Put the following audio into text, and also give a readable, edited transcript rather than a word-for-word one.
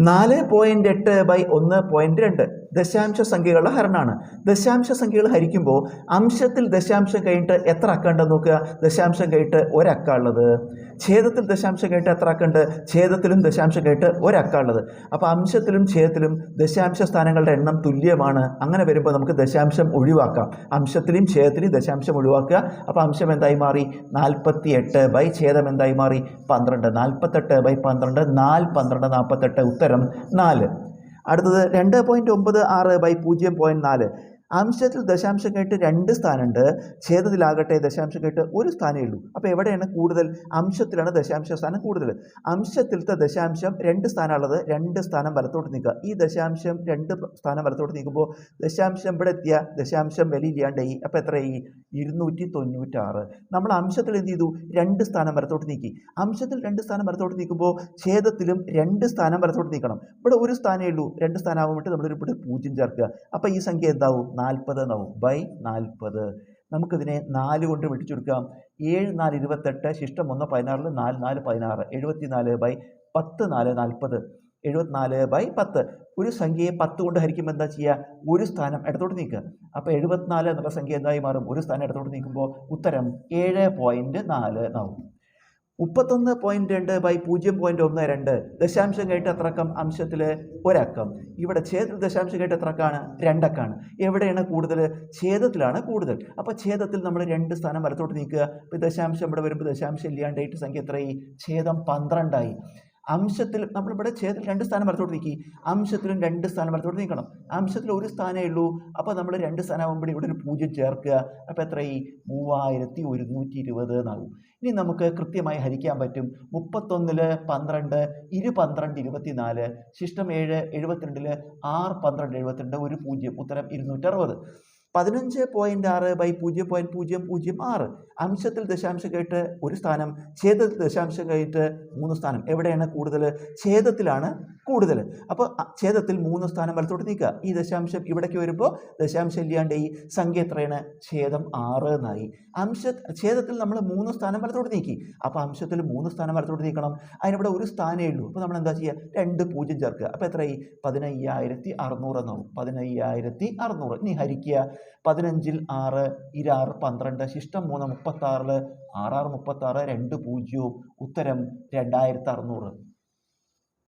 4.8/1.2 ദശാംശ സംഖ്യകളുടെ ഹരണമാണ്. ദശാംശ സംഖ്യകൾ ഹരിക്കുമ്പോൾ അംശത്തിൽ ദശാംശം കഴിഞ്ഞിട്ട് എത്ര അക്കമുണ്ടെന്ന് നോക്കുക. ദശാംശം കഴിഞ്ഞിട്ട് ഒരക്കമുള്ളത്. ഛേദത്തിൽ ദശാംശം കഴിഞ്ഞിട്ട് എത്ര അക്കമുണ്ട്? ഛേദത്തിലും ദശാംശം കഴിഞ്ഞിട്ട് ഒരക്കമുള്ളത്. അപ്പോൾ അംശത്തിലും ഛേദത്തിലും ദശാംശ സ്ഥാനങ്ങളുടെ എണ്ണം തുല്യമാണ്. അങ്ങനെ വരുമ്പോൾ നമുക്ക് ദശാംശം ഒഴിവാക്കാം. അംശത്തിലും ഛേദത്തിലും ദശാംശം ഒഴിവാക്കുക. അപ്പോൾ അംശം എന്തായി മാറി? 48 ഛേദം എന്തായി മാറി? 12. 48/12 4 12 48. ഉത്തരം 4. അടുത്തത് 2.96/0.4. അംശത്തിൽ ദശാംശം കഴിഞ്ഞിട്ട് 2 സ്ഥാനമുണ്ട്. ഛേദത്തിലാകട്ടെ ദശാംശം കഴിഞ്ഞിട്ട് 1 സ്ഥാനമേ ഉള്ളൂ. അപ്പോൾ എവിടെയാണ് കൂടുതൽ? അംശത്തിലാണ് ദശാംശ സ്ഥാനം കൂടുതൽ. അംശത്തിലത്തെ ദശാംശം 2 സ്ഥാനമുള്ളത്. 2 സ്ഥാനം വലത്തോട്ട് നീക്കുക. ഈ ദശാംശം 2 സ്ഥാനം വലത്തോട്ട് നീക്കുമ്പോൾ ദശാംശം ഇവിടെ എത്തിയ ദശാംശം വിലയില്ലാണ്ടായി. അപ്പോൾ എത്രയായി? 296. നമ്മൾ അംശത്തിൽ എന്ത് ചെയ്തു? 2 സ്ഥാനം വലത്തോട്ട് നീക്കി. അംശത്തിൽ 2 സ്ഥാനം വലത്തോട്ട് നീക്കുമ്പോൾ ഛേദത്തിലും 2 സ്ഥാനം വലത്തോട്ട് നീക്കണം. ഇവിടെ 1 സ്ഥാനമേ ഉള്ളൂ. 2 സ്ഥാനമാകുമ്പോൾ നമ്മൾ ഇവിടെ 0 ചേർക്കുക. അപ്പോൾ ഈ സംഖ്യ എന്താവും? 40 എന്നാവും. 40. നമുക്കിതിനെ 4 കൊണ്ട് വെട്ടിച്ചു കൊടുക്കാം. 7 4 28. ശിഷ്ടം 1 16. 4 4 16. 74/10 4 40. 74/10. ഒരു സംഖ്യയെ 10 കൊണ്ട് ഹരിക്കുമ്പോൾ എന്താ ചെയ്യുക? 1 സ്ഥാനം ഇടത്തോട്ട് നീക്കുക. അപ്പോൾ 74 എന്നുള്ള സംഖ്യ എന്തായി മാറും? 1 സ്ഥാനം ഇടത്തോട്ട് നീക്കുമ്പോൾ ഉത്തരം 7.4 എന്നാവും. 31.2/0.12. ദശാംശം കഴിഞ്ഞിട്ട് എത്ര അക്കം? അംശത്തിൽ ഒരക്കം. ഇവിടെ ഛേദത്തിൽ ദശാംശം കഴിഞ്ഞിട്ട് എത്ര അക്കമാണ്? 2 അക്കമാണ്. എവിടെയാണ് കൂടുതൽ? ഛേദത്തിലാണ് കൂടുതൽ. അപ്പോൾ ഛേദത്തിൽ നമ്മൾ 2 സ്ഥാനം വലത്തോട്ട് നീക്കുക. ഇപ്പോൾ ദശാംശം ഇവിടെ വരുമ്പോൾ ദശാംശം ഇല്ലാണ്ടായിട്ട് സംഖ്യ എത്രയായി? ഛേദം 12 ആയി. അംശത്തിൽ നമ്മളിവിടെ ഛേദത്തിൽ 2 സ്ഥാനം വലത്തോട്ട് നീക്കി. അംശത്തിലും 2 സ്ഥാനം വലത്തോട്ട് നീക്കണം. അംശത്തിൽ 1 സ്ഥാനമേ ഉള്ളൂ. അപ്പോൾ നമ്മൾ 2 സ്ഥാനമാകുമ്പോൾ ഇവിടെ ഒരു 0 ചേർക്കുക. അപ്പോൾ എത്രയായി? 3120 എന്നാകും. ഇനി നമുക്ക് കൃത്യമായി ഹരിക്കാൻ പറ്റും. 31 12 12 24. ശിഷ്ടം 7 72. 6 12 72. ഒരു 0. ഉത്തരം 260. 15.6/0.006. അംശത്തിൽ ദശാംശം കഴിഞ്ഞിട്ട് 1 സ്ഥാനം. ഛേദത്തിൽ ദശാംശം കഴിഞ്ഞിട്ട് 3 സ്ഥാനം. എവിടെയാണ് കൂടുതൽ? ഛേദത്തിലാണ് കൂടുതൽ. അപ്പോൾ ഛേദത്തിൽ 3 സ്ഥാനം വലത്തോട്ട് നീക്കുക. ഈ ദശാംശം ഇവിടേക്ക് വരുമ്പോൾ ദശാംശം ഇല്ലാണ്ട് ഈ സംഖ്യ എത്രയാണ്? ഛേദം 6 എന്നായി. ഛേദത്തിൽ നമ്മൾ 3 സ്ഥാനം വലത്തോട്ട് നീക്കി. അപ്പോൾ അംശത്തിൽ 3 സ്ഥാനം വലത്തോട്ട് നീക്കണം. അതിനിവിടെ 1 സ്ഥാനമേ ഉള്ളൂ. അപ്പോൾ നമ്മൾ എന്താ ചെയ്യുക? 2 0 ചേർക്കുക. അപ്പോൾ എത്രയായി? 15,600 എന്നാവും. 15,600. ഇനി ഹരിക്കുക. 15 6 26 12. ശിഷ്ടം 3 36. 6 6 36. 2 0. ഉത്തരം 2600.